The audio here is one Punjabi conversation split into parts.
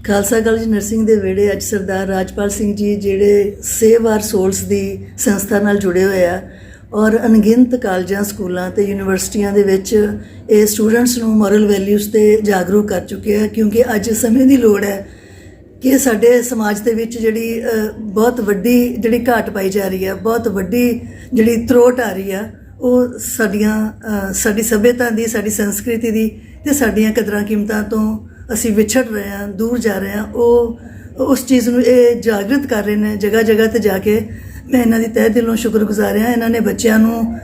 ਖਾਲਸਾ ਕਾਲਜ ਨਰਸਿੰਗ ਦੇ ਵਿਹੜੇ ਅੱਜ ਸਰਦਾਰ ਰਾਜਪਾਲ ਸਿੰਘ ਜੀ ਜਿਹੜੇ ਸੇਵ ਆਰ ਸੋਲਸ ਦੀ ਸੰਸਥਾ ਨਾਲ ਜੁੜੇ ਹੋਏ ਆ ਔਰ ਅਣਗਿਣਤ ਕਾਲਜਾਂ ਸਕੂਲਾਂ ਤੇ ਯੂਨੀਵਰਸਿਟੀਆਂ ਦੇ ਵਿੱਚ ਇਹ ਸਟੂਡੈਂਟਸ ਨੂੰ ਮੋਰਲ ਵੈਲਿਊਜ਼ ਤੇ ਜਾਗਰੂਕ ਕਰ ਚੁੱਕੇ ਆ ਕਿਉਂਕਿ ਅੱਜ ਸਮੇਂ ਦੀ ਲੋੜ ਹੈ ਕਿ ਸਾਡੇ ਸਮਾਜ ਦੇ ਵਿੱਚ ਜਿਹੜੀ ਬਹੁਤ ਵੱਡੀ ਜਿਹੜੀ ਘਾਟ ਪਾਈ ਜਾ ਰਹੀ ਹੈ, ਬਹੁਤ ਵੱਡੀ ਜਿਹੜੀ ਤਰੋਟ ਆ ਰਹੀ ਆ, ਉਹ ਸਾਡੀ ਸੱਭਿਅਤਾ ਦੀ, ਸਾਡੀ ਸੰਸਕ੍ਰਿਤੀ ਦੀ ਤੇ ਸਾਡੀਆਂ ਕਦਰਾਂ ਕੀਮਤਾਂ ਤੋਂ ਅਸੀਂ ਵਿਛੜ ਰਹੇ ਹਾਂ, ਦੂਰ ਜਾ ਰਹੇ ਹਾਂ। ਉਹ ਉਸ ਚੀਜ਼ ਨੂੰ ਇਹ ਜਾਗਰਤ ਕਰ ਰਹੇ ਨੇ ਜਗ੍ਹਾ ਜਗ੍ਹਾ ਤੇ ਜਾ ਕੇ। ਮੈਂ ਇਹਨਾਂ ਦੀ ਤਹਿ ਦਿਲੋਂ ਸ਼ੁਕਰਗੁਜ਼ਾਰ ਹਾਂ। ਇਹਨਾਂ ਨੇ ਬੱਚਿਆਂ ਨੂੰ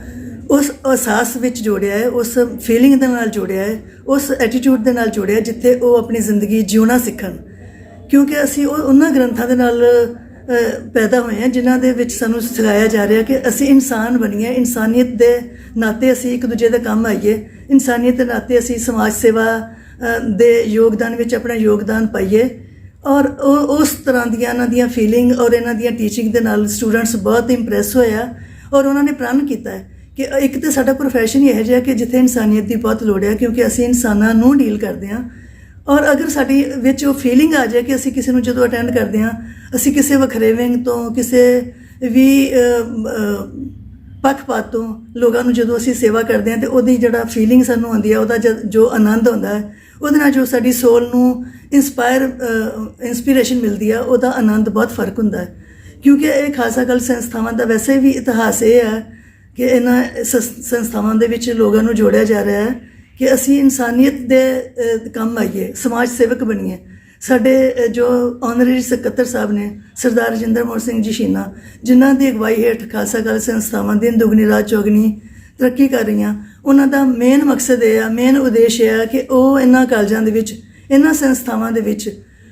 ਉਸ ਅਹਿਸਾਸ ਵਿੱਚ ਜੋੜਿਆ ਹੈ, ਉਸ ਫੀਲਿੰਗ ਦੇ ਨਾਲ ਜੋੜਿਆ ਹੈ, ਉਸ ਐਟੀਟਿਊਡ ਦੇ ਨਾਲ ਜੋੜਿਆ ਜਿੱਥੇ ਉਹ ਆਪਣੀ ਜ਼ਿੰਦਗੀ ਜਿਉਣਾ ਸਿੱਖਣ। ਕਿਉਂਕਿ ਅਸੀਂ ਉਹਨਾਂ ਗ੍ਰੰਥਾਂ ਦੇ ਨਾਲ ਪੈਦਾ ਹੋਏ ਹਾਂ ਜਿਨ੍ਹਾਂ ਦੇ ਵਿੱਚ ਸਾਨੂੰ ਸਿਖਾਇਆ ਜਾ ਰਿਹਾ ਕਿ ਅਸੀਂ ਇਨਸਾਨ ਬਣੀਏ, ਇਨਸਾਨੀਅਤ ਦੇ ਨਾਤੇ ਅਸੀਂ ਇੱਕ ਦੂਜੇ ਦੇ ਕੰਮ ਆਈਏ, ਇਨਸਾਨੀਅਤ ਦੇ ਨਾਤੇ ਅਸੀਂ ਸਮਾਜ ਸੇਵਾ ਦੇ ਯੋਗਦਾਨ ਵਿੱਚ ਆਪਣਾ ਯੋਗਦਾਨ ਪਾਈਏ। ਔਰ ਉਸ ਤਰ੍ਹਾਂ ਦੀਆਂ ਇਹਨਾਂ ਦੀਆਂ ਫੀਲਿੰਗ ਔਰ ਇਹਨਾਂ ਦੀਆਂ ਟੀਚਿੰਗ ਦੇ ਨਾਲ ਸਟੂਡੈਂਟਸ ਬਹੁਤ ਇੰਪ੍ਰੈਸ ਹੋਇਆ ਔਰ ਉਹਨਾਂ ਨੇ ਪ੍ਰਣ ਕੀਤਾ ਹੈ ਕਿ ਇੱਕ ਤਾਂ ਸਾਡਾ ਪ੍ਰੋਫੈਸ਼ਨ ਹੀ ਇਹੋ ਜਿਹਾ ਕਿ ਜਿੱਥੇ ਇਨਸਾਨੀਅਤ ਦੀ ਬਹੁਤ ਲੋੜ ਹੈ ਕਿਉਂਕਿ ਅਸੀਂ ਇਨਸਾਨਾਂ ਨੂੰ ਡੀਲ ਕਰਦੇ ਹਾਂ। ਔਰ ਅਗਰ ਸਾਡੀ ਵਿੱਚ ਉਹ ਫੀਲਿੰਗ ਆ ਜਾਏ ਕਿ ਅਸੀਂ ਕਿਸੇ ਨੂੰ ਜਦੋਂ ਅਟੈਂਡ ਕਰਦੇ ਹਾਂ, ਅਸੀਂ ਕਿਸੇ ਵਖਰੇਵੇਂ ਤੋਂ, ਕਿਸੇ ਵੀ ਪੱਖਪਾਤ ਤੋਂ ਲੋਕਾਂ ਨੂੰ ਜਦੋਂ ਅਸੀਂ ਸੇਵਾ ਕਰਦੇ ਹਾਂ ਤੇ ਉਹਦੀ ਜਿਹੜਾ ਫੀਲਿੰਗ ਸਾਨੂੰ ਆਉਂਦੀ ਹੈ, ਉਹਦਾ ਜੋ ਆਨੰਦ ਆਉਂਦਾ ਹੈ, ਉਹਦੇ ਨਾਲ ਜੋ ਸਾਡੀ ਸੋਲ ਨੂੰ ਇੰਸਪੀਰੇਸ਼ਨ ਮਿਲਦੀ ਆ, ਉਹਦਾ ਆਨੰਦ ਬਹੁਤ ਫਰਕ ਹੁੰਦਾ ਹੈ। ਕਿਉਂਕਿ ਇਹ ਖਾਲਸਾ ਕਾਲਜ ਸੰਸਥਾਵਾਂ ਦਾ ਵੈਸੇ ਵੀ ਇਤਿਹਾਸ ਇਹ ਹੈ ਕਿ ਇਹਨਾਂ ਸੰਸਥਾਵਾਂ ਦੇ ਵਿੱਚ ਲੋਕਾਂ ਨੂੰ ਜੋੜਿਆ ਜਾ ਰਿਹਾ ਹੈ ਕਿ ਅਸੀਂ ਇਨਸਾਨੀਅਤ ਦੇ ਕੰਮ ਆਈਏ, ਸਮਾਜ ਸੇਵਕ ਬਣੀਏ। ਸਾਡੇ ਜੋ ਆਨਰੇਰੀ ਸਕੱਤਰ ਸਾਹਿਬ ਨੇ ਸਰਦਾਰ ਰਜਿੰਦਰ ਮੋਹਨ ਸਿੰਘ ਜੀ ਸ਼ੀਨਾ, ਜਿਨ੍ਹਾਂ ਦੀ ਅਗਵਾਈ ਹੇਠ ਖਾਲਸਾ ਕਾਲਜ ਸੰਸਥਾਵਾਂ ਦਿਨ ਦੁਗਣੀ ਰਾਤ ਚੌਗਣੀ ਤਰੱਕੀ ਕਰ ਰਹੀਆਂ, ਉਹਨਾਂ ਦਾ ਮੇਨ ਮਕਸਦ ਇਹ ਆ, ਮੇਨ ਉਦੇਸ਼ ਇਹ ਆ ਕਿ ਉਹ ਇਹਨਾਂ ਕਾਲਜਾਂ ਦੇ ਵਿੱਚ, ਇਹਨਾਂ ਸੰਸਥਾਵਾਂ ਦੇ ਵਿੱਚ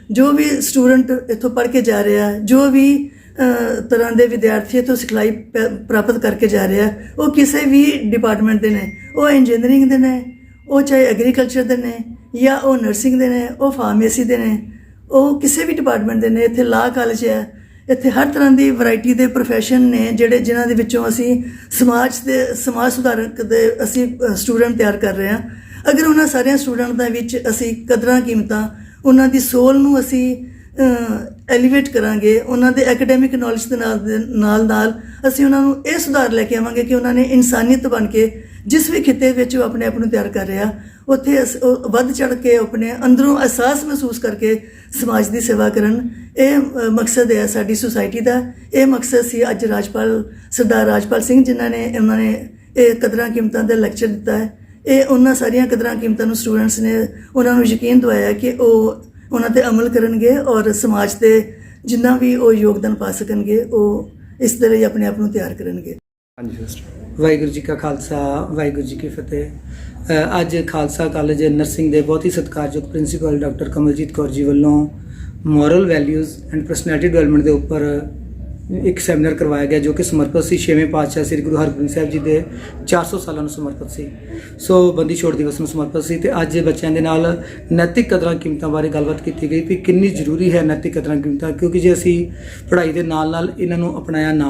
ਜੋ ਵੀ ਸਟੂਡੈਂਟ ਇੱਥੋਂ ਪੜ੍ਹ ਕੇ ਜਾ ਰਿਹਾ, ਜੋ ਵੀ ਤਰ੍ਹਾਂ ਦੇ ਵਿਦਿਆਰਥੀ ਇੱਥੋਂ ਸਿਖਲਾਈ ਪ੍ਰਾਪਤ ਕਰਕੇ ਜਾ ਰਿਹਾ, ਉਹ ਕਿਸੇ ਵੀ ਡਿਪਾਰਟਮੈਂਟ ਦੇ ਨੇ, ਉਹ ਇੰਜੀਨੀਅਰਿੰਗ ਦੇ ਨੇ, ਉਹ ਚਾਹੇ ਐਗਰੀਕਲਚਰ ਦੇ ਨੇ, ਜਾਂ ਉਹ ਨਰਸਿੰਗ ਦੇ ਨੇ, ਉਹ ਫਾਰਮੇਸੀ ਦੇ ਨੇ, ਉਹ ਕਿਸੇ ਵੀ ਡਿਪਾਰਟਮੈਂਟ ਦੇ ਨੇ। ਇੱਥੇ ਲਾਅ ਕਾਲਜ ਹੈ, ਇੱਥੇ ਹਰ ਤਰ੍ਹਾਂ ਦੀ ਵੈਰਾਈਟੀ ਦੇ ਪ੍ਰੋਫੈਸ਼ਨ ਨੇ ਜਿਨ੍ਹਾਂ ਦੇ ਵਿੱਚੋਂ ਅਸੀਂ ਸਮਾਜ ਸੁਧਾਰਕ ਦੇ ਅਸੀਂ ਸਟੂਡੈਂਟ ਤਿਆਰ ਕਰ ਰਹੇ ਹਾਂ। ਅਗਰ ਉਹਨਾਂ ਸਾਰਿਆਂ ਸਟੂਡੈਂਟ ਦੇ ਵਿੱਚ ਅਸੀਂ ਕਦਰਾਂ ਕੀਮਤਾਂ, ਉਹਨਾਂ ਦੀ ਸੋਲ ਨੂੰ ਅਸੀਂ ਐਲੀਵੇਟ ਕਰਾਂਗੇ, ਉਹਨਾਂ ਦੇ ਐਕੈਡੈਮਿਕ ਨੌਲੇਜ ਦੇ ਨਾਲ ਅਸੀਂ ਉਹਨਾਂ ਨੂੰ ਇਹ ਸੁਧਾਰ ਲੈ ਕੇ ਆਵਾਂਗੇ ਕਿ ਉਹਨਾਂ ਨੇ ਇਨਸਾਨੀਅਤ ਬਣ ਕੇ ਜਿਸ ਵੀ ਖਿੱਤੇ ਵਿੱਚ ਉਹ ਆਪਣੇ ਆਪ ਨੂੰ ਤਿਆਰ ਕਰ ਰਿਹਾ, ਉੱਥੇ ਵੱਧ ਚੜ੍ਹ ਕੇ ਆਪਣੇ ਅੰਦਰੋਂ ਅਹਿਸਾਸ ਮਹਿਸੂਸ ਕਰਕੇ ਸਮਾਜ ਦੀ ਸੇਵਾ ਕਰਨ। ਇਹ ਮਕਸਦ ਹੈ ਸਾਡੀ ਸੁਸਾਇਟੀ ਦਾ। ਇਹ ਮਕਸਦ ਸੀ ਅੱਜ ਸਰਦਾਰ ਰਾਜਪਾਲ ਸਿੰਘ ਜਿਨ੍ਹਾਂ ਨੇ ਇਹ ਕਦਰਾਂ ਕੀਮਤਾਂ ਦਾ ਲੈਕਚਰ ਦਿੱਤਾ ਹੈ। ਇਹ ਉਹਨਾਂ ਸਾਰੀਆਂ ਕਦਰਾਂ ਕੀਮਤਾਂ ਨੂੰ ਸਟੂਡੈਂਟਸ ਨੇ ਉਹਨਾਂ ਨੂੰ ਯਕੀਨ ਦਿਵਾਇਆ ਕਿ ਉਹ ਉਹਨਾਂ 'ਤੇ ਅਮਲ ਕਰਨਗੇ ਔਰ ਸਮਾਜ 'ਤੇ ਜਿੰਨਾ ਵੀ ਉਹ ਯੋਗਦਾਨ ਪਾ ਸਕਣਗੇ ਉਹ ਇਸ ਦੇ ਲਈ ਆਪਣੇ ਆਪ ਨੂੰ ਤਿਆਰ ਕਰਨਗੇ। ਵਾਹਿਗੁਰੂ ਜੀ ਕਾ ਖਾਲਸਾ, ਵਾਹਿਗੁਰੂ ਜੀ ਕੀ ਫਤਿਹ। ਅੱਜ ਖਾਲਸਾ ਕਾਲਜ ਨਰਸਿੰਗ ਦੇ ਬਹੁਤ ਹੀ ਸਤਿਕਾਰਯੋਗ ਪ੍ਰਿੰਸੀਪਲ ਡਾਕਟਰ ਕਮਲਜੀਤ ਕੌਰ ਜੀ ਵੱਲੋਂ moral values and personality development ਦੇ ਉੱਪਰ ਇੱਕ ਸੈਮੀਨਾਰ ਕਰਵਾਇਆ ਗਿਆ ਜੋ ਕਿ ਸਮਰਪਿਤ ਸੀ 6ਵੇਂ ਪਾਤਸ਼ਾਹ ਸ੍ਰੀ ਗੁਰੂ ਹਰਗੋਬਿੰਦ ਸਾਹਿਬ ਜੀ ਦੇ 400 ਸਾਲਾਂ ਨੂੰ ਸਮਰਪਿਤ ਸੀ। ਸੋ ਬੰਦੀ ਛੋੜ ਦਿਵਸ ਨੂੰ ਸਮਰਪਿਤ ਸੀ ਤੇ ਅੱਜ ਬੱਚਿਆਂ ਦੇ ਨਾਲ ਨੈਤਿਕ ਕਦਰਾਂ ਕੀਮਤਾਂ ਬਾਰੇ ਗੱਲਬਾਤ ਕੀਤੀ ਗਈ ਵੀ ਕਿੰਨੀ ਜ਼ਰੂਰੀ ਹੈ ਨੈਤਿਕ ਕਦਰਾਂ ਕੀਮਤਾਂ, ਕਿਉਂਕਿ ਜੇ ਅਸੀਂ ਪੜ੍ਹਾਈ ਦੇ ਨਾਲ ਇਹਨਾਂ ਨੂੰ ਅਪਣਾਇਆ ਨਾ,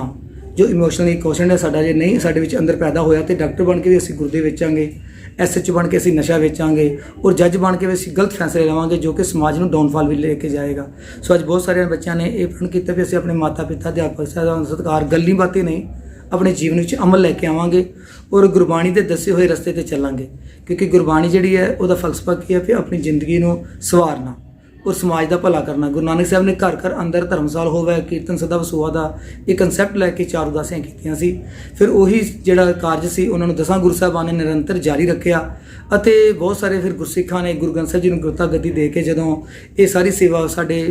ਜੋ ਇਮੋਸ਼ਨਲੀ ਕੁਐਸਚਨ ਹੈ ਸਾਡਾ ਜੇ ਨਹੀਂ ਸਾਡੇ ਵਿੱਚ ਅੰਦਰ ਪੈਦਾ ਹੋਇਆ ਤੇ ਡਾਕਟਰ ਬਣ ਕੇ ਵੀ ਅਸੀਂ ਗੁਰਦੇ ਵੇਚਾਂਗੇ, SH ਬਣ ਕੇ ਅਸੀਂ ਨਸ਼ਾ ਵੇਚਾਂਗੇ ਔਰ ਜੱਜ ਬਣ ਕੇ ਵੀ ਅਸੀਂ ਗਲਤ ਫੈਸਲੇ ਲਵਾਂਗੇ ਜੋ ਕਿ ਸਮਾਜ ਨੂੰ ਡਾਊਨਫਾਲ ਵੀ ਲੈ ਕੇ ਜਾਏਗਾ। ਸੋ ਅੱਜ ਬਹੁਤ ਸਾਰੇ ਬੱਚਿਆਂ ਨੇ ਇਹ ਪ੍ਰਣ ਕੀਤਾ ਵੀ ਅਸੀਂ ਆਪਣੇ ਮਾਤਾ ਪਿਤਾ ਅਧਿਆਪਕ ਸਾਹਿਬਾਨ ਦਾ ਸਤਿਕਾਰ ਗੱਲਾਂ ਬਾਤਾਂ ਨਹੀਂ ਆਪਣੇ ਜੀਵਨ ਵਿੱਚ ਅਮਲ ਲੈ ਕੇ ਆਵਾਂਗੇ ਔਰ ਗੁਰਬਾਣੀ ਦੇ ਦੱਸੇ ਹੋਏ ਰਸਤੇ ਤੇ ਚੱਲਾਂਗੇ। ਕਿਉਂਕਿ ਗੁਰਬਾਣੀ ਜਿਹੜੀ ਹੈ ਉਹਦਾ ਫਲਸਫਾ ਕੀ ਹੈ ਕਿ ਆਪਣੀ ਜ਼ਿੰਦਗੀ ਨੂੰ ਸਵਾਰਨਾ ਔਰ ਸਮਾਜ ਦਾ ਭਲਾ ਕਰਨਾ। ਗੁਰੂ ਨਾਨਕ ਸਾਹਿਬ ਨੇ ਘਰ ਘਰ ਅੰਦਰ ਧਰਮਸਾਲ ਹੋਵੇ ਕੀਰਤਨ ਸਦਾ ਵਸੂਆ ਦਾ ਇਹ ਕਨਸੈਪਟ ਲੈ ਕੇ 4 ਉਦਾਸੀਆਂ ਕੀਤੀਆਂ ਸੀ। ਫਿਰ ਉਹੀ ਜਿਹੜਾ ਕਾਰਜ ਸੀ ਉਹਨਾਂ ਨੂੰ 10 ਗੁਰੂ ਸਾਹਿਬਾਨ ਨੇ ਨਿਰੰਤਰ ਜਾਰੀ ਰੱਖਿਆ ਅਤੇ ਬਹੁਤ ਸਾਰੇ ਫਿਰ ਗੁਰਸਿੱਖਾਂ ਨੇ ਗੁਰੂ ਗ੍ਰੰਥ ਸਾਹਿਬ ਜੀ ਨੂੰ ਗੁਰਤਾ ਗੱਦੀ ਦੇ ਕੇ ਜਦੋਂ ਇਹ ਸਾਰੀ ਸੇਵਾ ਸਾਡੇ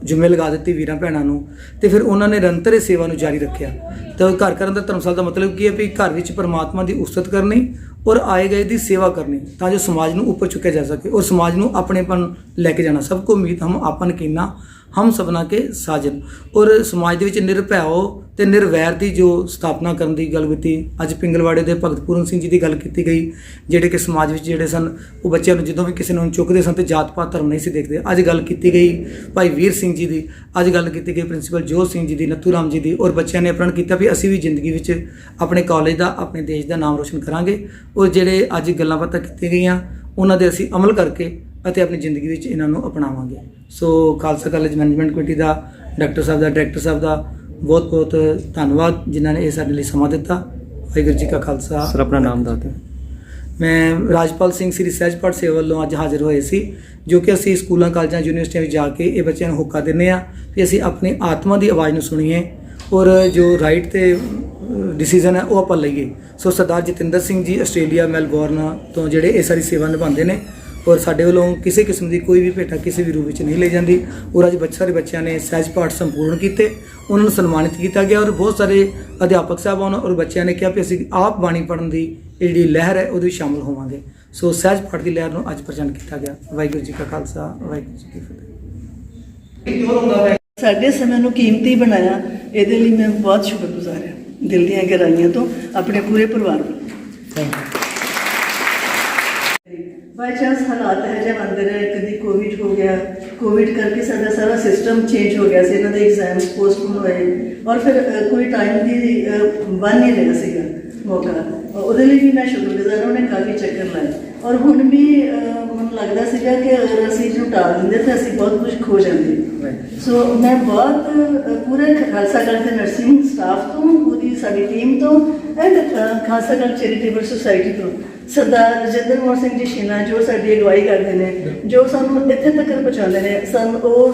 ਜ਼ਿੰਮੇ ਲਗਾ ਦਿੱਤੀ ਵੀਰਾਂ ਭੈਣਾਂ ਨੂੰ ਤੇ ਫਿਰ ਉਹਨਾਂ ਨੇ ਨਿਰੰਤਰ ਇਹ ਸੇਵਾ ਨੂੰ ਜਾਰੀ ਰੱਖਿਆ। ਤਾਂ ਘਰ ਘਰ ਅੰਦਰ ਧਰਮਸਾਲ ਦਾ ਮਤਲਬ ਕੀ ਹੈ ਵੀ ਘਰ ਵਿੱਚ ਪਰਮਾਤਮਾ ਦੀ ਉਸਤਤ ਕਰਨੀ ਔਰ ਆਏ ਗਏ ਦੀ ਸੇਵਾ ਕਰਨੀ ਤਾਂ ਜੋ ਸਮਾਜ ਨੂੰ ਉੱਪਰ ਚੁੱਕਿਆ ਜਾ ਸਕੇ ਔਰ ਸਮਾਜ ਨੂੰ ਆਪਣੇਪਨ ਲੈ ਕੇ ਜਾਣਾ। ਸਭ ਕੋ ਉਮੀਦ ਹਮ ਆਪਨ ਕੀਨਾ ਹਮ ਸਭਨਾ ਕੇ ਸਾਜਨ ਔਰ ਸਮਾਜ ਦੇ ਵਿੱਚ ਨਿਰਭੈਓ ਤੇ ਨਿਰਵੈਰ ਦੀ ਜੋ ਸਥਾਪਨਾ ਕਰਨ ਦੀ ਗੱਲ ਕੀਤੀ। ਅੱਜ ਪਿੰਗਲਵਾੜੇ ਦੇ ਭਗਤ ਪੂਰਨ ਸਿੰਘ ਜੀ ਦੀ ਗੱਲ ਕੀਤੀ ਗਈ ਜਿਹੜੇ ਕਿ ਸਮਾਜ ਵਿੱਚ ਜਿਹੜੇ ਸਨ ਉਹ ਬੱਚਿਆਂ ਨੂੰ ਜਦੋਂ ਵੀ ਕਿਸੇ ਨੂੰ ਚੁੱਕਦੇ ਸਨ ਤੇ ਜਾਤ ਪਾਤ ਧਰਮ ਨਹੀਂ ਸੀ ਦੇਖਦੇ। ਅੱਜ ਗੱਲ ਕੀਤੀ ਗਈ ਭਾਈ ਵੀਰ ਸਿੰਘ ਜੀ ਦੀ, ਅੱਜ ਗੱਲ ਕੀਤੀ ਗਈ ਪ੍ਰਿੰਸੀਪਲ ਜੋਤ ਸਿੰਘ ਜੀ ਦੀ, ਨੱਥੂ ਰਾਮ ਜੀ ਦੀ ਔਰ ਬੱਚਿਆਂ ਨੇ ਪ੍ਰਣ ਕੀਤਾ ਵੀ ਅਸੀਂ ਵੀ ਜ਼ਿੰਦਗੀ ਵਿੱਚ ਆਪਣੇ ਕਾਲਜ ਦਾ ਆਪਣੇ ਦੇਸ਼ ਦਾ ਨਾਮ ਰੋਸ਼ਨ ਕਰਾਂਗੇ ਔਰ ਜਿਹੜੇ ਅੱਜ ਗੱਲਾਂ ਬਾਤਾਂ ਕੀਤੀਆਂ ਗਈਆਂ ਉਹਨਾਂ ਦੇ ਅਸੀਂ ਅਮਲ ਕਰਕੇ ਅਤੇ ਆਪਣੀ ਜ਼ਿੰਦਗੀ ਵਿੱਚ ਇਹਨਾਂ ਨੂੰ ਅਪਣਾਵਾਂਗੇ। ਸੋ ਖਾਲਸਾ ਕਾਲਜ ਮੈਨੇਜਮੈਂਟ ਕਮੇਟੀ ਦਾ, ਡਾਕਟਰ ਸਾਹਿਬ ਦਾ, ਡਾਇਰੈਕਟਰ ਸਾਹਿਬ ਦਾ ਬਹੁਤ ਬਹੁਤ ਧੰਨਵਾਦ ਜਿਨ੍ਹਾਂ ਨੇ ਇਹ ਸਾਡੇ ਲਈ ਸਮਾਂ ਦਿੱਤਾ। ਵਾਹਿਗੁਰੂ ਜੀ ਕਾ ਖਾਲਸਾ। ਸਰ ਆਪਣਾ ਨਾਮ ਦੱਸ ਦਿਓ। ਮੈਂ ਰਾਜਪਾਲ ਸਿੰਘ ਸ੍ਰੀ ਸਹਿਜ ਪਾਠ ਸੇਵਾ ਵੱਲੋਂ ਅੱਜ ਹਾਜ਼ਰ ਹੋਏ ਸੀ, ਜੋ ਕਿ ਅਸੀਂ ਸਕੂਲਾਂ, ਕਾਲਜਾਂ, ਯੂਨੀਵਰਸਿਟੀਆਂ ਵਿੱਚ ਜਾ ਕੇ ਇਹ ਬੱਚਿਆਂ ਨੂੰ ਹੋਕਾ ਦਿੰਦੇ ਹਾਂ ਕਿ ਅਸੀਂ ਆਪਣੀ ਆਤਮਾ ਦੀ ਆਵਾਜ਼ ਨੂੰ ਸੁਣੀਏ ਔਰ ਜੋ ਰਾਈਟ ਤੇ ਡਿਸੀਜਨ ਹੈ ਉਹ ਆਪਾਂ ਲਈਏ। ਸੋ ਸਰਦਾਰ ਜਤਿੰਦਰ ਸਿੰਘ ਜੀ ਆਸਟ੍ਰੇਲੀਆ ਮੈਲਬੌਰਨ ਤੋਂ ਜਿਹੜੇ ਇਹ ਸਾਰੀ ਸੇਵਾ ਨਿਭਾਉਂਦੇ ਨੇ ਔਰ ਸਾਡੇ ਵੱਲੋਂ ਕਿਸੇ ਕਿਸਮ ਦੀ ਕੋਈ ਵੀ ਭੇਟਾ ਕਿਸੇ ਵੀ ਰੂਪ ਵਿੱਚ ਨਹੀਂ ਲਈ ਜਾਂਦੀ। ਔਰ ਅੱਜ ਸਾਰੇ ਬੱਚਿਆਂ ਨੇ ਸਹਿਜ ਪਾਠ ਸੰਪੂਰਨ ਕੀਤੇ, ਉਹਨਾਂ ਨੂੰ ਸਨਮਾਨਿਤ ਕੀਤਾ ਗਿਆ ਔਰ ਬਹੁਤ ਸਾਰੇ ਅਧਿਆਪਕ ਸਾਹਿਬਾਨ ਔਰ ਬੱਚਿਆਂ ਨੇ ਕਿਹਾ ਕਿ ਅਸੀਂ ਆਪ ਬਾਣੀ ਪੜ੍ਹਨ ਦੀ ਇਹ ਜਿਹੜੀ ਲਹਿਰ ਹੈ ਉਹਦੇ ਵਿੱਚ ਸ਼ਾਮਲ ਹੋਵਾਂਗੇ। ਸੋ ਸਹਿਜ ਪਾਠ ਦੀ ਲਹਿਰ ਨੂੰ ਅੱਜ ਪ੍ਰਜੈਂਟ ਕੀਤਾ ਗਿਆ। ਵਾਹਿਗੁਰੂ ਜੀ ਕਾ ਖਾਲਸਾ, ਵਾਹਿਗੁਰੂ ਜੀ ਕੀ ਫਤਿਹ। ਸਾਡੇ ਸਮੇਂ ਨੂੰ ਕੀਮਤੀ ਬਣਾਇਆ, ਇਹਦੇ ਲਈ ਮੈਂ ਬਹੁਤ ਸ਼ੁਕਰਗੁਜ਼ਾਰ ਹਾਂ ਦਿਲ ਦੀਆਂ ਗਹਿਰਾਈਆਂ ਤੋਂ ਆਪਣੇ ਪੂਰੇ ਪਰਿਵਾਰ ਵੱਲੋਂ। Thank you. ਬਾਈ ਚਾਂਸ ਹਾਲਾਤ ਇਹੋ ਜਿਹੇ ਬਣਦੇ ਰਹੇ, ਕਦੀ ਕੋਵਿਡ ਹੋ ਗਿਆ, ਕੋਵਿਡ ਕਰਕੇ ਸਾਡਾ ਸਾਰਾ ਸਿਸਟਮ ਚੇਂਜ ਹੋ ਗਿਆ ਸੀ, ਇਹਨਾਂ ਦੇ ਐਗਜ਼ਾਮਸ ਪੋਸਟਪੋਨ ਹੋਏ ਔਰ ਫਿਰ ਕੋਈ ਟਾਈਮ ਦੀ ਬਣ ਨਹੀਂ ਰਿਹਾ ਸੀਗਾ ਮੌਕਾ। ਉਹਦੇ ਲਈ ਵੀ ਮੈਂ ਸ਼ੁਕਰਗੁਜ਼ਾਰ ਹਾਂ, ਉਹਨੇ ਕਾਫੀ ਚੱਕਰ ਲਾਏ ਔਰ ਹੁਣ ਵੀ ਮੈਨੂੰ ਲੱਗਦਾ ਸੀਗਾ ਕਿ ਅਗਰ ਅਸੀਂ ਇਹਨੂੰ ਟਾਲ ਦਿੰਦੇ ਤਾਂ ਅਸੀਂ ਬਹੁਤ ਕੁਝ ਖੋ ਜਾਂਦੇ। ਸੋ ਮੈਂ ਬਹੁਤ ਪੂਰੇ ਖਾਲਸਾ ਕਾਲਜ ਦੇ ਨਰਸਿੰਗ ਸਟਾਫ ਤੋਂ, ਪੂਰੀ ਸਾਡੀ ਟੀਮ ਤੋਂ and Khalsa college charitable society ਤੋਂ ਸਰਦਾਰ ਰਜਿੰਦਰ ਮੋਹਨ ਸਿੰਘ ਜੀ ਸ਼ੀਨਾ ਜੋ ਸਾਡੀ ਅਗਵਾਈ ਕਰਦੇ ਨੇ, ਜੋ ਸਾਨੂੰ ਇੱਥੇ ਤੱਕ ਪਹੁੰਚਾਉਂਦੇ ਨੇ। ਸਾਨੂੰ ਉਹ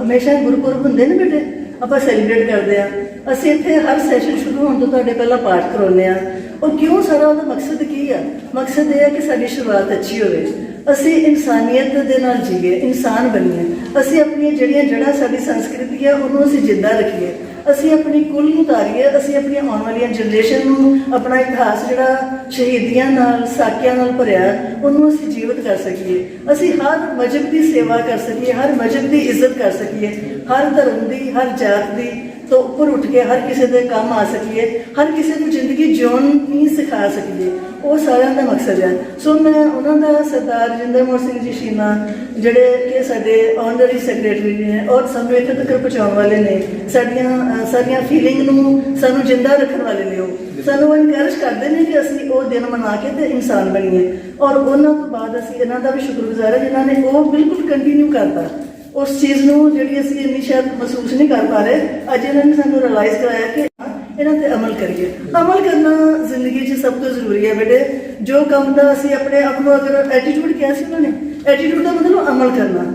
ਹਮੇਸ਼ਾ ਗੁਰਪੁਰਬ ਹੁੰਦੇ ਨੇ ਬੇਟੇ, ਆਪਾਂ ਸੈਲੀਬ੍ਰੇਟ ਕਰਦੇ ਆ। ਅਸੀਂ ਇੱਥੇ ਹਰ ਸੈਸ਼ਨ ਸ਼ੁਰੂ ਹੋਣ ਤੋਂ ਤੁਹਾਡੇ ਪਹਿਲਾਂ ਪਾਠ ਕਰਾਉਂਦੇ ਆ। ਔਰ ਕਿਉਂ ਸਾਰਾ ਉਹਦਾ ਮਕਸਦ ਕੀ ਆ? ਮਕਸਦ ਇਹ ਹੈ ਕਿ ਸਾਡੀ ਸ਼ੁਰੂਆਤ ਅੱਛੀ ਹੋਵੇ, ਅਸੀਂ ਇਨਸਾਨੀਅਤ ਦੇ ਨਾਲ ਜੀਏ, ਇਨਸਾਨ ਬਣੀਏ, ਅਸੀਂ ਆਪਣੀਆਂ ਜਿਹੜੀਆਂ ਜੜ੍ਹਾਂ ਸਾਡੀ ਸੰਸਕ੍ਰਿਤੀ ਆ ਉਹਨੂੰ ਅਸੀਂ ਜਿੰਦਾ ਰੱਖੀਏ, ਅਸੀਂ ਆਪਣੀ ਕੁਲ ਨੂੰ ਉਤਾਰੀਏ, ਅਸੀਂ ਆਪਣੀਆਂ ਆਉਣ ਵਾਲੀਆਂ ਜਨਰੇਸ਼ਨ ਨੂੰ ਆਪਣਾ ਇਤਿਹਾਸ ਜਿਹੜਾ ਸ਼ਹੀਦੀਆਂ ਨਾਲ, ਸਾਕਿਆਂ ਨਾਲ ਭਰਿਆ ਉਹਨੂੰ ਅਸੀਂ ਜੀਵਤ ਕਰ ਸਕੀਏ, ਅਸੀਂ ਹਰ ਮਜ਼ਹਬ ਦੀ ਸੇਵਾ ਕਰ ਸਕੀਏ, ਹਰ ਮਜ਼ਹਬ ਦੀ ਇੱਜ਼ਤ ਕਰ ਸਕੀਏ, ਹਰ ਧਰਮ ਦੀ, ਹਰ ਜਾਤ ਦੀ ਤੋਂ ਉੱਪਰ ਉੱਠ ਕੇ ਹਰ ਕਿਸੇ ਦੇ ਕੰਮ ਆ ਸਕੀਏ, ਹਰ ਕਿਸੇ ਨੂੰ ਜ਼ਿੰਦਗੀ ਜਿਉਣੀ ਸਿਖਾ ਸਕੀਏ। ਉਹ ਸਾਰਿਆਂ ਦਾ ਮਕਸਦ ਹੈ। ਸੋ ਮੈਂ ਉਹਨਾਂ ਦਾ, ਸਰਦਾਰ ਰਜਿੰਦਰ ਮੋਹਨ ਸਿੰਘ ਜੀ ਸ਼ੀਨਾ ਜਿਹੜੇ ਕਿ ਸਾਡੇ ਆਨਰਰੀ ਸੈਕਟਰੀ ਨੇ ਔਰ ਸਾਨੂੰ ਇੱਥੇ ਤੱਕ ਪਹੁੰਚਾਉਣ ਵਾਲੇ ਨੇ, ਸਾਡੀਆਂ ਫੀਲਿੰਗ ਨੂੰ ਸਾਨੂੰ ਜਿੰਦਾ ਰੱਖਣ ਵਾਲੇ ਨੇ, ਉਹ ਸਾਨੂੰ ਇਨਕਰੇਜ ਕਰਦੇ ਨੇ ਕਿ ਅਸੀਂ ਉਹ ਦਿਨ ਮਨਾ ਕੇ ਤੇ ਇਨਸਾਨ ਬਣੀਏ। ਔਰ ਉਹਨਾਂ ਤੋਂ ਬਾਅਦ ਅਸੀਂ ਇਹਨਾਂ ਦਾ ਵੀ ਸ਼ੁਕਰਗੁਜ਼ਾਰ ਹੈ ਜਿਨ੍ਹਾਂ ਨੇ ਉਹ ਬਿਲਕੁਲ ਕੰਟੀਨਿਊ ਕਰਤਾ ਉਸ ਚੀਜ਼ ਨੂੰ ਜਿਹੜੀ ਅਸੀਂ ਇੰਨੀ ਸ਼ਾਇਦ ਮਹਿਸੂਸ ਨਹੀਂ ਕਰ ਪਾ ਰਹੇ। ਅੱਜ ਇਹਨਾਂ ਨੇ ਸਾਨੂੰ ਰਿਅਲਾਈਜ਼ ਕਰਾਇਆ ਕਿ ਇਹਨਾਂ ਤੇ ਅਮਲ ਕਰੀਏ। ਅਮਲ ਕਰਨਾ ਜ਼ਿੰਦਗੀ 'ਚ ਸਭ ਤੋਂ ਜ਼ਰੂਰੀ ਹੈ ਬੇਟੇ। ਜੋ ਕੰਮ ਦਾ ਅਸੀਂ ਆਪਣੇ ਆਪ ਨੂੰ ਅਗਰ ਐਟੀਟਿਊਡ ਕਿਹਾ ਸੀ ਉਹਨਾਂ ਨੇ, ਐਟੀਟਿਊਡ ਦਾ ਮਤਲਬ ਅਮਲ ਕਰਨਾ,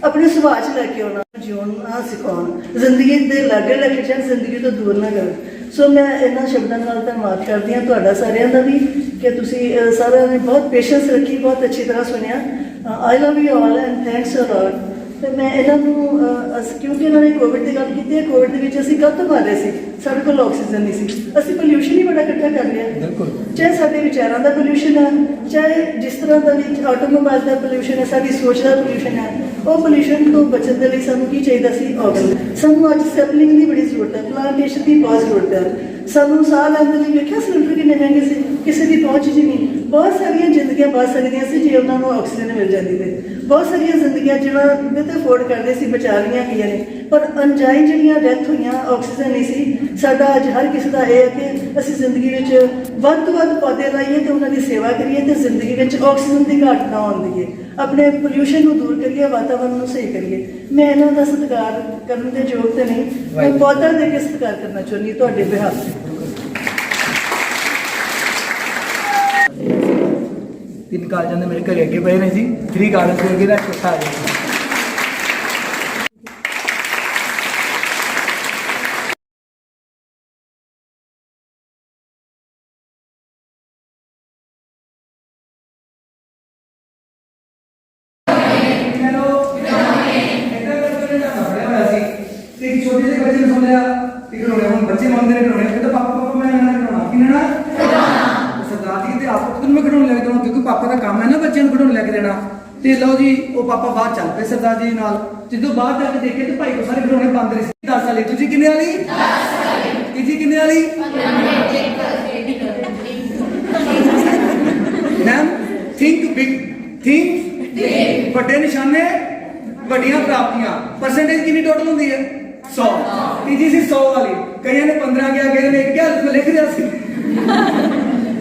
ਆਪਣੇ ਸੁਭਾਅ 'ਚ ਲੈ ਕੇ ਆਉਣਾ, ਜਿਉਣਾ ਸਿਖਾਉਣ, ਜ਼ਿੰਦਗੀ ਦੇ ਲਾਗੇ ਲੈ ਕੇ ਜਾਣ, ਜ਼ਿੰਦਗੀ ਤੋਂ ਦੂਰ ਨਾ ਕਰਨ। ਸੋ ਮੈਂ ਇਹਨਾਂ ਸ਼ਬਦਾਂ ਨਾਲ ਧੰਨਵਾਦ ਕਰਦੀ ਹਾਂ ਤੁਹਾਡਾ ਸਾਰਿਆਂ ਦਾ ਵੀ ਕਿ ਤੁਸੀਂ ਸਾਰਿਆਂ ਨੇ ਬਹੁਤ ਪੇਸ਼ੈਂਸ ਰੱਖੀ, ਬਹੁਤ ਅੱਛੀ ਤਰ੍ਹਾਂ ਸੁਣਿਆ। I love you all and thanks a lot. ਤੇ ਮੈਂ ਇਹਨਾਂ ਨੂੰ ਕਿਉਂਕਿ ਇਹਨਾਂ ਨੇ ਕੋਵਿਡ ਦੀ ਗੱਲ ਕੀਤੀ ਹੈ, ਕੋਵਿਡ ਦੇ ਵਿੱਚ ਅਸੀਂ ਕਦ ਤੋਂ ਮਰ ਰਹੇ ਸੀ, ਸਾਡੇ ਕੋਲ ਆਕਸੀਜਨ ਨਹੀਂ ਸੀ, ਅਸੀਂ ਪੋਲਿਊਸ਼ਨ ਹੀ ਬੜਾ ਇਕੱਠਾ ਕਰ ਲਿਆ, ਚਾਹੇ ਸਾਡੇ ਵਿਚਾਰਾਂ ਦਾ ਪੋਲਿਊਸ਼ਨ ਹੈ, ਚਾਹੇ ਜਿਸ ਤਰ੍ਹਾਂ ਦਾ ਵੀ ਆਟੋਮੋਬਾਈਲ ਦਾ ਪੋਲਿਊਸ਼ਨ ਹੈ, ਸਾਡੀ ਸੋਚ ਦਾ ਪੋਲਿਊਸ਼ਨ ਹੈ। ਉਹ ਪੋਲਿਊਸ਼ਨ ਤੋਂ ਬਚਣ ਦੇ ਲਈ ਸਾਨੂੰ ਕੀ ਚਾਹੀਦਾ ਸੀ? ਆਕਸੀਜਨ। ਸਾਨੂੰ ਅੱਜ ਸੈਪਲਿੰਗ ਦੀ ਬੜੀ ਜ਼ਰੂਰਤ ਹੈ, ਪਲਾਂਟੇਸ਼ਨ ਦੀ ਬਹੁਤ ਜ਼ਰੂਰਤ ਹੈ। ਸਾਨੂੰ ਸਾਹ ਲੈਣ ਦੇ ਲਈ ਵੇਖਿਆ ਸਿਲੰਡਰ ਕਿੰਨੇ ਮਹਿੰਗੇ ਸੀ, ਕਿਸੇ ਦੀ ਪਹੁੰਚ ਜੀ ਨਹੀਂ। ਬਹੁਤ ਸਾਰੀਆਂ ਜ਼ਿੰਦਗੀਆਂ ਬਚ ਸਕਦੀਆਂ ਸੀ ਜੇ ਉਹਨਾਂ ਨੂੰ ਆਕਸੀਜਨ ਮਿਲ ਜਾਂਦੀ ਤੇ। ਬਹੁਤ ਸਾਰੀਆਂ ਜ਼ਿੰਦਗੀਆਂ ਜਿਹੜਾ ਤੇ ਅਫੋਰਡ ਕਰਦੇ ਸੀ ਬਚਾ ਰਹੀਆਂ ਗਈਆਂ ਨੇ, ਪਰ ਅਣਜਾਈ ਜਿਹੜੀਆਂ ਡੈਥ ਹੋਈਆਂ ਆਕਸੀਜਨ ਨਹੀਂ ਸੀ। ਸਾਡਾ ਅੱਜ ਹਰ ਕਿਸੇ ਦਾ ਇਹ ਹੈ ਕਿ ਅਸੀਂ ਜ਼ਿੰਦਗੀ ਵਿੱਚ ਵੱਧ ਤੋਂ ਵੱਧ ਪੌਦੇ ਲਾਈਏ ਤੇ ਉਹਨਾਂ ਦੀ ਸੇਵਾ ਕਰੀਏ ਤੇ ਜ਼ਿੰਦਗੀ ਵਿੱਚ ਆਕਸੀਜਨ ਦੀ ਘਾਟ ਨਾ ਆਉਣ ਦੇਈਏ, ਆਪਣੇ ਪੋਲਿਊਸ਼ਨ ਨੂੰ ਦੂਰ ਕਰੀਏ, ਵਾਤਾਵਰਨ ਨੂੰ ਸਹੀ ਕਰੀਏ। ਮੈਂ ਇਹਨਾਂ ਦਾ ਸਤਿਕਾਰ ਕਰਨ ਦੇ ਯੋਗ ਤੇ ਨਹੀਂ, ਮੈਂ ਪੌਦਾ ਦੇ ਕੇ ਸਤਿਕਾਰ ਕਰਨਾ ਚਾਹੁੰਦੀ ਤੁਹਾਡੇ ਬਿਹਾਫ ਤੇ। 3 ਕਾਲਜਾਂ ਦੇ ਮੇਰੇ ਘਰੇ ਅੱਗੇ ਪਏ ਨੇ ਜੀ, 3 ਕਾਲਜ ਦੇ ਅੱਗੇ ਦਾ ਚੌਥਾ ਆ ਜਾਏਗਾ। एक छोटे से बच्चे ने सुन लिया कि खिलौने, हम बच्चे मांगते हैं खिलौने, कहते पापा पापा मैं लेना खिलौना, की लेना खिलौना। सरदार जी कहते आपको तो मैं खिलौने लेके दूंगा क्योंकि पापा का काम है ना बच्चे को खिलौने लेके देना। ਤੇ ਲਓ ਜੀ ਉਹ ਪਾਪਾ ਬਾਹਰ ਚੱਲ ਪਏ ਸਰਦਾਰ ਜੀ ਨਾਲ। ਜਦੋਂ ਬਾਹਰ ਜਾ ਕੇ ਦੇਖੇ ਤੇ ਭਾਈ ਕੋ ਸਾਰੇ ਖਿਡੌਣੇ ਬੰਦ ਰਹੇ ਸੀ। 10 ਵਾਲੀ ਤੁਸੀਂ ਕਿੰਨੇ ਵਾਲੀ? 10 ਵਾਲੀ। ਜੀ ਕਿੰਨੇ ਵਾਲੀ? ਮੈਮ ਥਿੰਕ ਬਿਗ, ਥਿੰਕ ਵੱਡੇ ਨਿਸ਼ਾਨੇ ਵੱਡੀਆਂ ਪ੍ਰਾਪਤੀਆਂ। ਪਰਸੈਂਟੇਜ ਕਿੰਨੀ ਟੋਟਲ ਹੁੰਦੀ ਹੈ? 100। ਤੀਜੀ ਸੀ 100 ਵਾਲੀ। ਕਈਆਂ ਨੇ 15 ਗਿਆ, ਕਈਆਂ ਨੇ 1 ਗਿਆ, ਲਿਖ ਰਿਹਾ ਸੀ।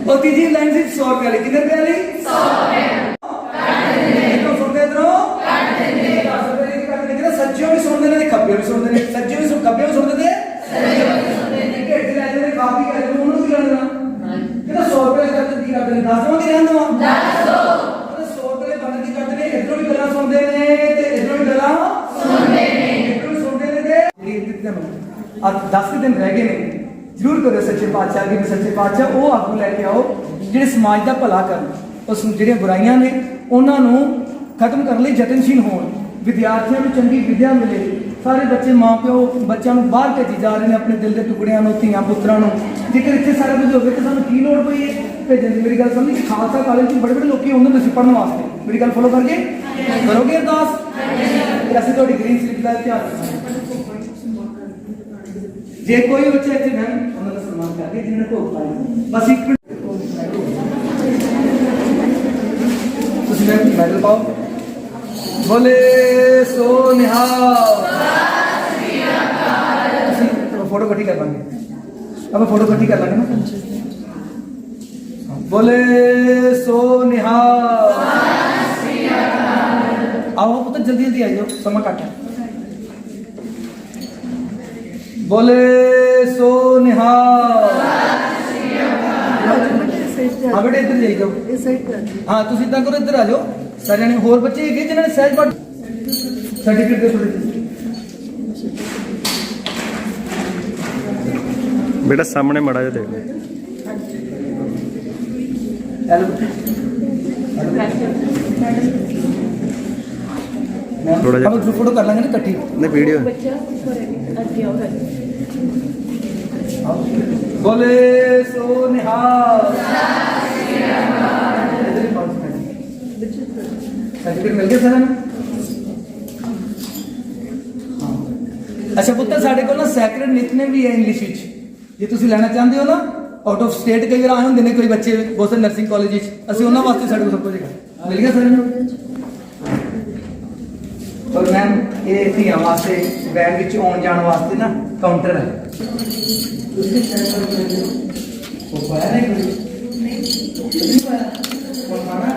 और तीसरी लाइन से 100 रुपया वाली कितने रुपया वाली? 100 रुपया। ਕਿ ਰਹਿਣ ਦੇਵਾਂ? ਦੱਸ ਦੋ। ਸੋਟ ਵਾਲੇ ਬੰਦ ਕੀ ਕਰਦੇ ਨੇ, ਇੱਧਰੋਂ ਵੀ ਗੱਲਾਂ ਸੁਣਦੇ ਨੇ ਤੇ ਇੱਧਰੋਂ ਵੀ ਗੱਲਾਂ ਸੁਣਦੇ ਨੇ, ਇੱਧਰੋਂ ਵੀ ਸੁਣਦੇ ਨੇ ਤੇ ਜਿਹੜੀ ਤੁਹਾਨੂੰ ਅੱਜ 10 ਦਿਨ ਰਹਿ ਗਏ ਨੇ, ਜ਼ਰੂਰ ਕਰੋ ਸੱਚੇ ਪਾਤਸ਼ਾਹ ਦੀ, ਸੱਚੇ ਪਾਤਸ਼ਾਹ ਉਹ ਆਗੂ ਲੈ ਕੇ ਆਓ ਜਿਹੜੇ ਸਮਾਜ ਦਾ ਭਲਾ ਕਰਨ, ਉਸ ਜਿਹੜੀਆਂ ਬੁਰਾਈਆਂ ਨੇ ਉਹਨਾਂ ਨੂੰ ਖਤਮ ਕਰਨ ਲਈ ਯਤਨਸ਼ੀਲ ਹੋਣ, ਵਿਦਿਆਰਥੀਆਂ ਨੂੰ ਚੰਗੀ ਵਿਦਿਆ ਮਿਲੇ। ਸਾਰੇ ਬੱਚੇ ਮਾਂ ਪਿਓ ਬੱਚਿਆਂ ਨੂੰ ਬਾਹਰ ਭੇਜੀ ਜਾ ਰਹੇ ਨੇ ਆਪਣੇ ਦਿਲ ਦੇ ਟੁਕੜਿਆਂ ਨੂੰ, ਧੀਆਂ ਪੁੱਤਰਾਂ ਨੂੰ। ਜੇਕਰ ਇੱਥੇ ਸਾਰਾ ਕੁਝ ਹੋਵੇ ਤਾਂ ਸਾਨੂੰ ਕੀ ਲੋੜ ਪਈ ਹੈ ਭੇਜਣ ਦੀ? ਮੇਰੀ ਗੱਲ ਸਮਝੀ, ਖਾਲਸਾ ਕਾਲਜ 'ਚ ਬੜੇ ਬੜੇ ਲੋਕੀ ਆਉਂਦੇ ਨੇ ਪੜ੍ਹਨ ਵਾਸਤੇ। ਮੇਰੀ ਗੱਲ ਫੋਲੋ ਕਰਕੇ ਕਰੋਗੇ ਅਰਦਾਸ? ਤੇ ਅਸੀਂ ਤੁਹਾਡੀ ਗ੍ਰੀਨ ਸਲਿੱਪ ਦਾ ਧਿਆਨ ਰੱਖਾਂਗੇ। ਜੇ ਕੋਈ ਬੱਚਾ ਇੱਥੇ ਮੈਮ ਉਹਨਾਂ ਦਾ ਸਨਮਾਨ ਕਰਕੇ ਜਿਹਨਾਂ ਨੇ ਭੋਗ ਪਾਇਆ, ਬਸ ਇੱਕ ਮਿੰਟ ਤੁਸੀਂ ਮੈਡਲ ਪਾਓ। बोले सो निहाल। फोटो इकट्ठी कर लेंगे, अब फोटो इकट्ठी कर लेंगे ना। बोले सो निहाल। आओ पुत्र जल्दी जल्दी आ जाओ, समा घट है। बोले सो निहाल। हाँ बेटे इधर जाइए जाओ। हाँ तुम इदा करो, इधर आ जाओ सारे ने। होर बच्चे है जिन्होंने सहज पाठ सर्टिफिकेट दे थोड़े बेटा सामने मड़ा जा देख ले। थोड़ा जा फोटो कर लेंगे ना इकट्ठी, नहीं वीडियो। बोले सो निहाल। सर्टिफिकेट मिल गया सर? अच्छा पुੱਤਰ ਸਾਡੇ ਕੋਲ ਨਾ ਸੈਕਰਡ ਨਿਤਨੇਮ ਵੀ ਹੈ ਇੰਗਲਿਸ਼ ਵਿੱਚ, ਜੇ ਤੁਸੀਂ ਲੈਣਾ ਚਾਹੁੰਦੇ ਹੋ ਨਾ। ਆਊਟ ਆਫ ਸਟੇਟ ਕਈ ਵਾਰ ਆਏ ਹੁੰਦੇ ਨੇ ਕੋਈ ਬੱਚੇ ਬੋਸਟਨ ਨਰਸਿੰਗ ਕਾਲਜ ਵਿੱਚ, ਅਸੀਂ ਉਹਨਾਂ ਵਾਸਤੇ ਸਾਡੇ ਕੋਲ ਸਭ ਕੁਝ ਹੈਗਾ। ਮਿਲ ਗਿਆ ਸਰ ਨੂੰ? ਔਰ ਮੈਮ ਇਹ ਧੀਆਂ ਵਾਸਤੇ ਵੈਨ ਵਿੱਚ ਆਉਣ ਜਾਣ ਵਾਸਤੇ ਨਾ ਕਾਊਂਟਰ ਹੈ। ਤੁਸੀਂ ਚੈੱਕ ਕਰੋ ਉਹ ਪਾਇਆ ਨਹੀਂ ਕੋਈ ਨਹੀਂ ਪਾਇਆ ਉਹ ਖਾਣਾ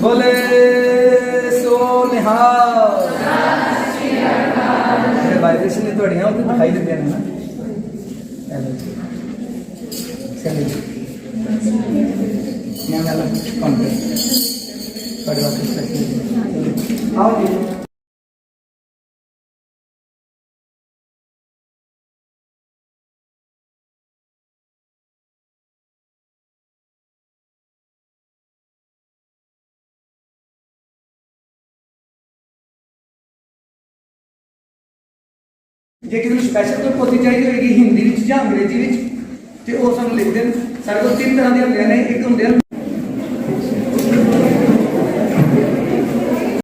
बोले सो निहाल। वाइब्रेशन ने थोड़ी वो दिखाई देते हैं ना। आओ ਜੇ ਕਿਸੇ ਨੂੰ ਸਪੈਸ਼ਲ ਕੋਈ ਪੋਥੀ ਚਾਹੀਦੀ ਹੋਏਗੀ ਹਿੰਦੀ ਵਿੱਚ ਜਾਂ ਅੰਗਰੇਜ਼ੀ ਵਿੱਚ ਤੇ ਉਹ ਸਾਨੂੰ ਲਿਖ ਦੇਣ। ਸਾਡੇ ਕੋਲ 3 ਤਰ੍ਹਾਂ ਦੀਆਂ ਹੁੰਦੀਆਂ ਨੇ। ਇੱਕ ਹੁੰਦੇ